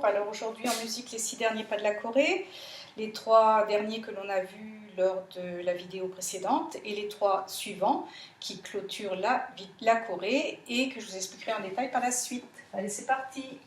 Alors aujourd'hui en musique, les 6 derniers pas de la Corée, les 3 derniers que l'on a vus lors de la vidéo précédente et les 3 suivants qui clôturent la Corée et que je vous expliquerai en détail par la suite. Allez, c'est parti!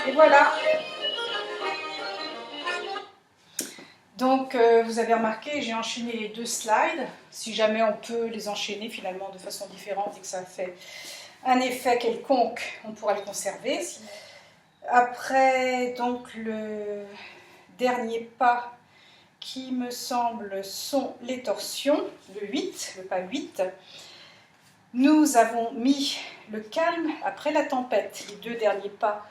Et voilà. Donc vous avez remarqué, j'ai enchaîné les 2 slides. Si jamais on peut les enchaîner finalement de façon différente et que ça fait un effet quelconque, on pourra le conserver. Après donc le dernier pas qui me semble sont les torsions, le 8, le pas 8. Nous avons mis le calme après la tempête, les 2 derniers pas,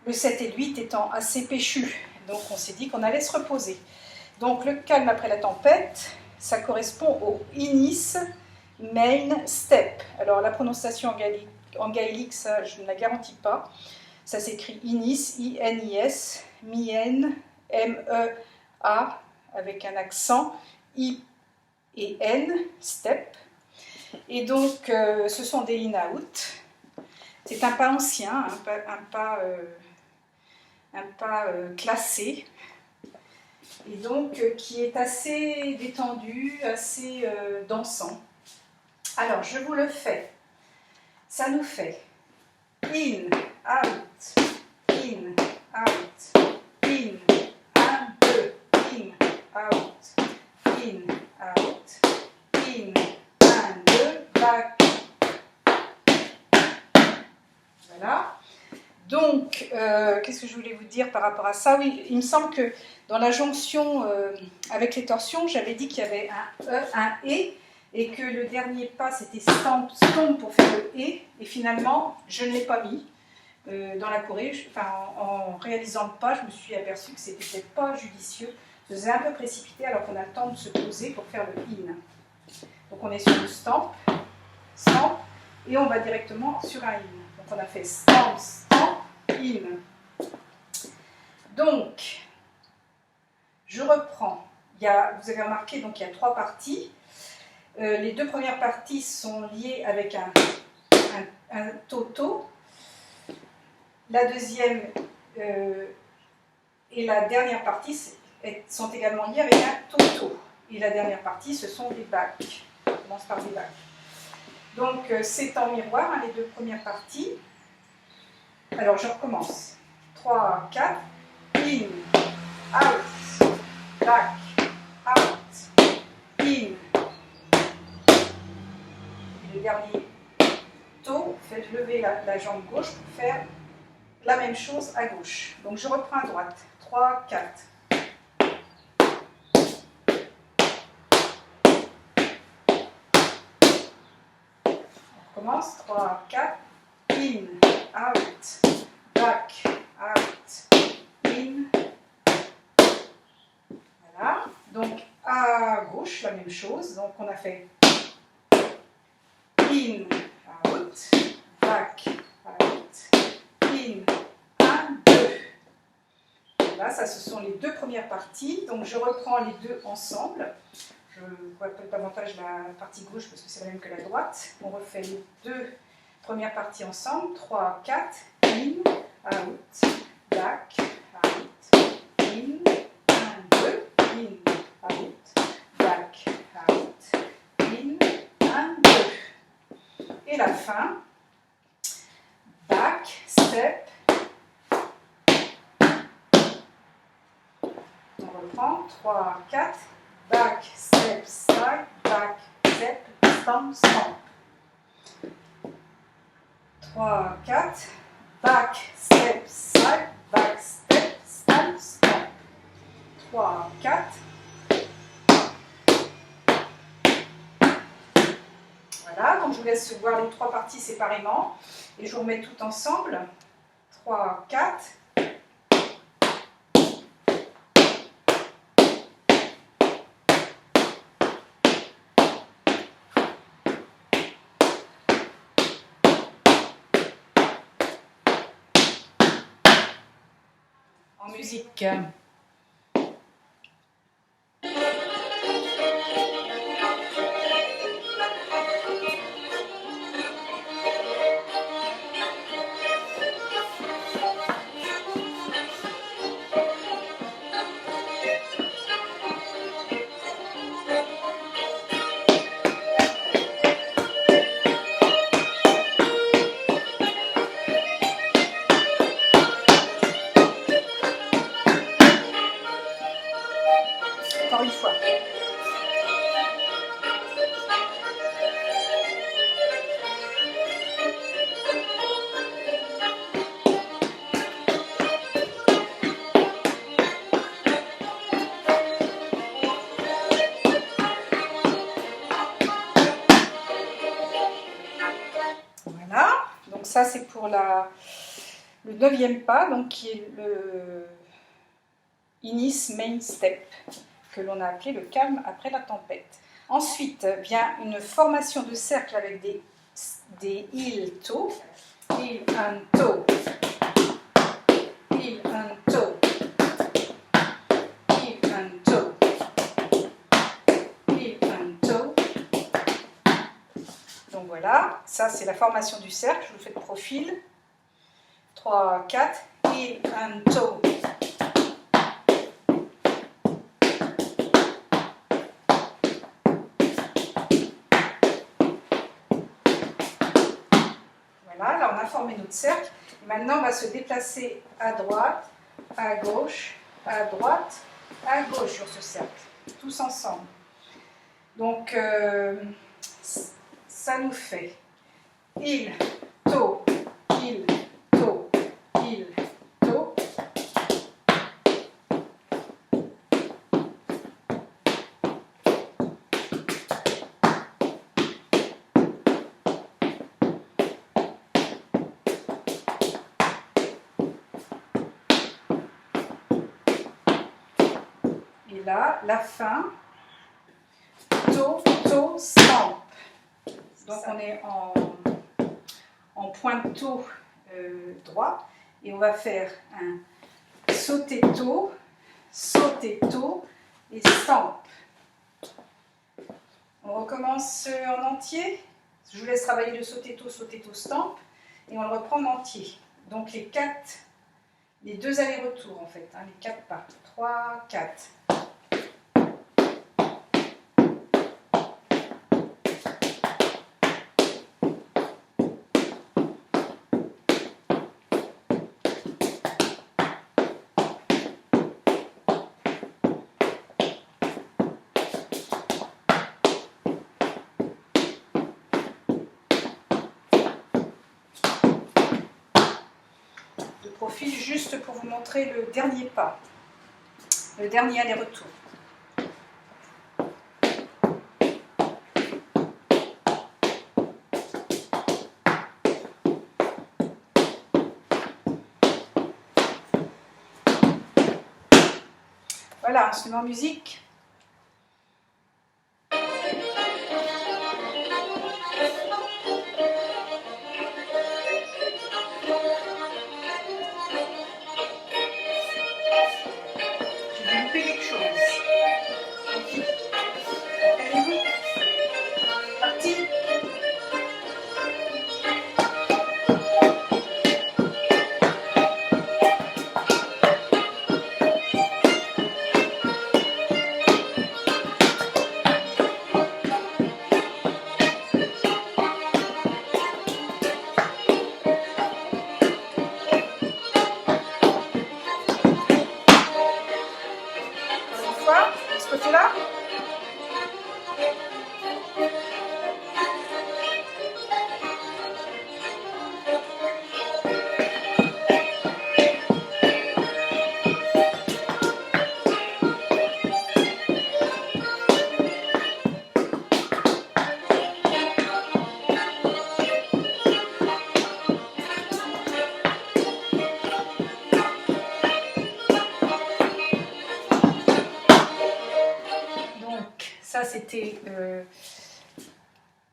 le 7 et le 8 étant assez péchus. Donc on s'est dit qu'on allait se reposer. Donc le calme après la tempête, ça correspond au Inis Main Step. Alors la prononciation en gaélique, ça je ne la garantis pas. Ça s'écrit Inis, I-N-I-S, Mien, M-E-A, avec un accent, I et N, Step. Et donc ce sont des in-out. C'est un pas ancien, un pas classé. Et donc qui est assez détendu, assez dansant. Alors je vous le fais. Ça nous fait in, out, in, out, in, 1, 2, in, out, in, out, in, 1, 2, back. Voilà. Donc, qu'est-ce que je voulais vous dire par rapport à ça? Oui, il me semble que dans la jonction avec les torsions, j'avais dit qu'il y avait un E, un E, et que le dernier pas, c'était stomp pour faire le E, et finalement, je ne l'ai pas mis dans la Corée. En réalisant le pas, je me suis aperçue que c'était peut-être pas judicieux. Je faisais un peu précipité alors qu'on a le temps de se poser pour faire le in. Donc, on est sur le stomp, et on va directement sur un in. Donc, on a fait stomp, in. Donc, je reprends. Vous avez remarqué, donc, il y a 3 parties. Les 2 premières parties sont liées avec un toto. La deuxième et la dernière partie sont également liées avec un toto. Et la dernière partie, ce sont des bacs. On commence par des bacs. Donc, c'est en miroir, hein, les 2 premières parties. Alors, je recommence. 3, 4. In, out, back, out, in. Le dernier toe, faites lever la jambe gauche pour faire la même chose à gauche. Donc, je reprends à droite. 3, 4. commence. 3, 4. In, out, back, out, in. Voilà. Donc à gauche, la même chose. Donc on a fait in, out, back, out, in, 1, 2. Là, ça, ce sont les deux premières parties. Donc je reprends les deux ensemble. Je vois peut-être davantage la partie gauche parce que c'est la même que la droite. On refait les deux premières parties ensemble. 3, 4, in, out, back, out, in, 1, 2, in, out, back, out, in, 1, 2. Et la fin, back, step. On reprend, 3, 4, back, step, side, back, step, stomp, stomp. 3, 4, back, step, side, back, step, stomp, stomp. 3, 4. Voilà, donc je vous laisse voir les trois parties séparément et je vous remets tout ensemble. 3, 4. En musique. Encore une fois. Voilà, donc ça c'est pour le 9e pas, donc qui est le Inis Main Step, que l'on a appelé le calme après la tempête. Ensuite vient une formation de cercle avec des heel toe, heel and toe, heel and toe, heel and toe, heel and toe. Donc voilà, ça c'est la formation du cercle, je vous fais de profil. 3, 4, heel and toe. Voilà, là on a formé notre cercle. Et maintenant on va se déplacer à droite, à gauche, à droite, à gauche sur ce cercle, tous ensemble. Donc ça nous fait heel, toe, heel, toe, heel, toe. Et là, la fin, toe, toe, stamp. Donc on est en pointe-toe droit et on va faire un sauté-toe et stamp. On recommence en entier. Je vous laisse travailler le sauté-toe, stamp et on le reprend en entier. Donc les deux allers-retours en fait, hein, les 4 pas. 3, 4. Profil juste pour vous montrer le dernier pas, le dernier aller-retour. Voilà, on se met en musique. J'ai loupé quelque chose. Allez-vous. Parti. De ce côté-là. Ça, c'était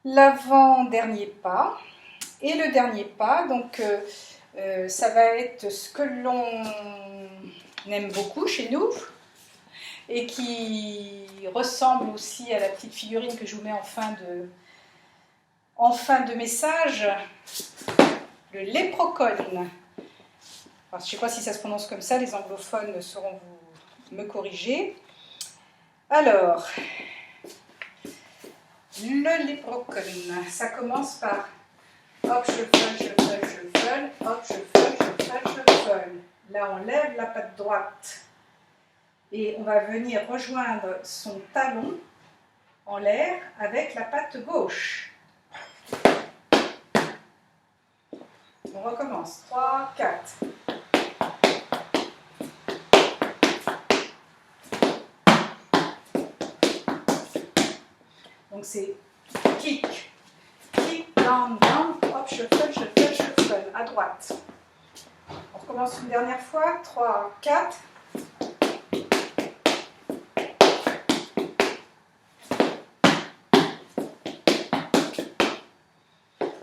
l'avant-dernier pas. Et le dernier pas, donc ça va être ce que l'on aime beaucoup chez nous et qui ressemble aussi à la petite figurine que je vous mets en fin de message, le léprocone. Alors, je ne sais pas si ça se prononce comme ça, les anglophones sauront me corriger. Alors, le léprocone, ça commence par hop, shuffle, hop, shuffle. Là, on lève la patte droite et on va venir rejoindre son talon en l'air avec la patte gauche. On recommence. 3, 4. Donc c'est kick, down, hop, shuffle, à droite. On recommence une dernière fois, 3, 4.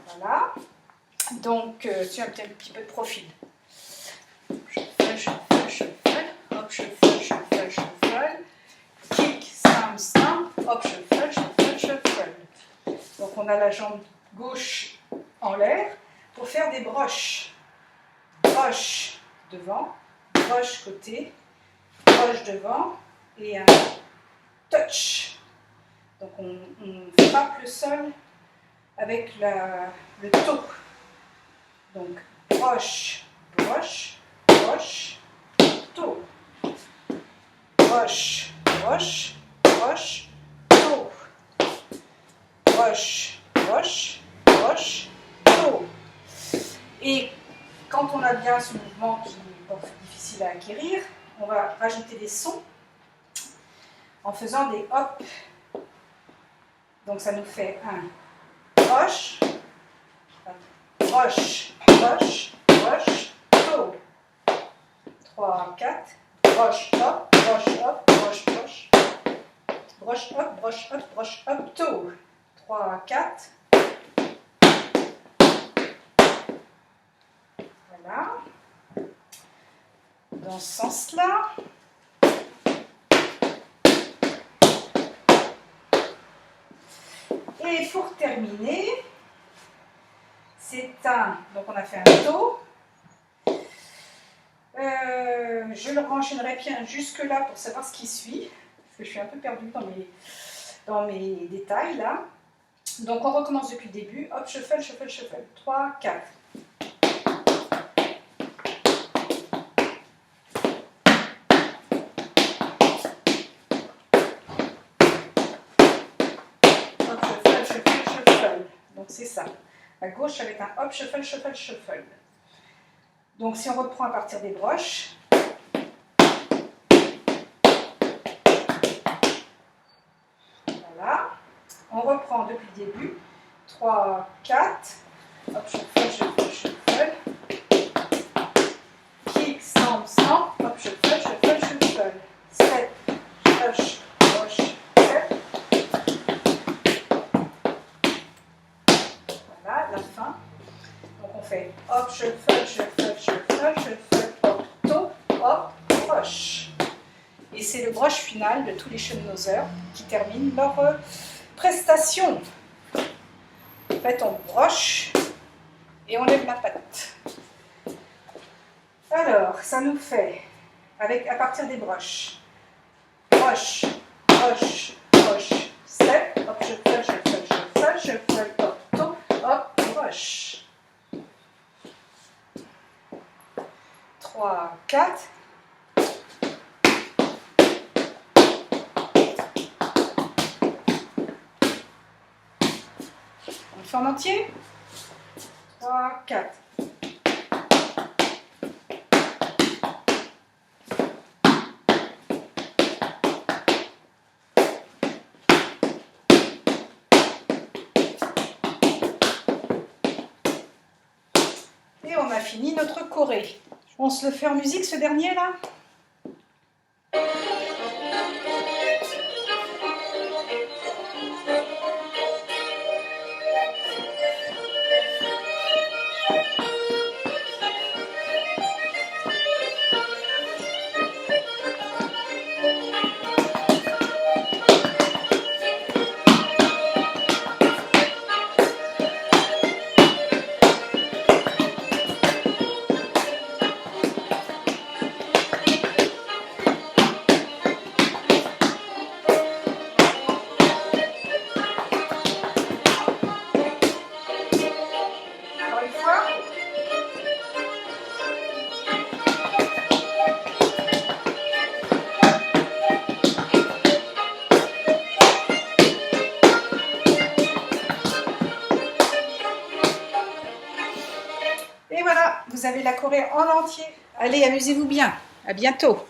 Voilà. Donc, sur un petit peu de profil. Shuffle, hop, shuffle, kick, stamp, hop, shuffle. Donc on a la jambe gauche en l'air pour faire des broches. Broche devant, broche côté, broche devant et un touch. Donc on frappe le sol avec le toe. Donc broche, toe. Broche, toe. Broche, toe. Et quand on a bien ce mouvement qui est difficile à acquérir, on va rajouter des sons en faisant des hop. Donc ça nous fait un broche, toe. 3, 4, broche, hop, broche, hop, toe. 3, 4. Voilà. Dans ce sens-là. Et pour terminer, c'est donc on a fait un toe. Je le renchaînerai bien jusque là pour savoir ce qui suit, parce que je suis un peu perdue dans mes détails là. Donc on recommence depuis le début, hop, shuffle, 3, 4. Hop, shuffle. Donc c'est ça. À gauche avec un hop, shuffle. Donc si on reprend à partir des broches, voilà, on reprend depuis le début, 3, 4, hop, shuffle, kick, stamp, hop, shuffle, 7, fait hop, shuffle, shuffle, shuffle, shuffle, hop, to, hop, broche. Et c'est le broche final de tous les chennoseurs qui terminent leur prestation. En fait, on broche et on lève la patte. Alors, ça nous fait, à partir des broches, broche, broche, broche, step, hop, shuffle, shuffle, shuffle, shuffle, hop, to, hop, broche. 3, 4. On le fait en entier. 3, 4. Et on a fini notre choré. On se le fait en musique ce dernier là? Et voilà, vous avez la choré en entier. Allez, amusez-vous bien. À bientôt.